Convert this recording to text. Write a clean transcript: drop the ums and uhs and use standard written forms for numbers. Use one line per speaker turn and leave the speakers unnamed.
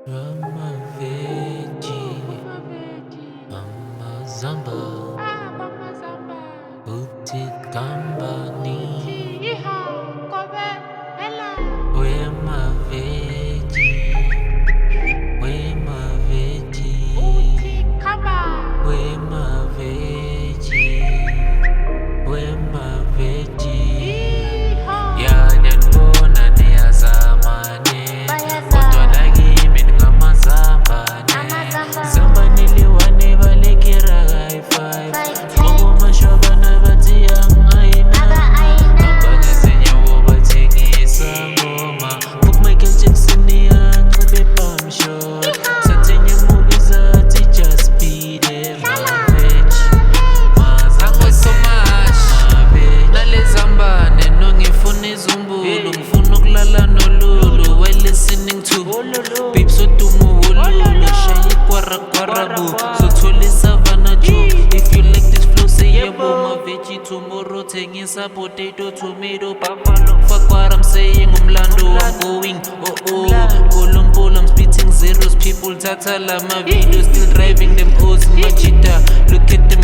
Rama veggie, mama zamba, uti kambani. Where my veggie, where my veggie, where my veggie, where my veggie. Yeah, nyanibona niyazamane, kodwa la kimi ningamazambane. Zambane liwane balekira high five, ngoba mashabana bathi angayinama. Bambane zinyawo bathengisa ngoma, book Michael Jackson iyancebe palm shot. Sathenye movie zathi just be there. My veggie, mazamba so much. Nale zambane no ngifuna izumbulu, ngifuna ukulala nolulu. While listening to beeps odumo wolulu, shaya kwara kwara bu, sothola isavana joke. If you like this flow say yebo. My veggie tomorrow thengisa potato tomato buffalo. Fuck what I'm saying, umlando I'm going. Polo I'm spitting zeros, people tatala my videos, still driving them O's in my cheetah. Look at them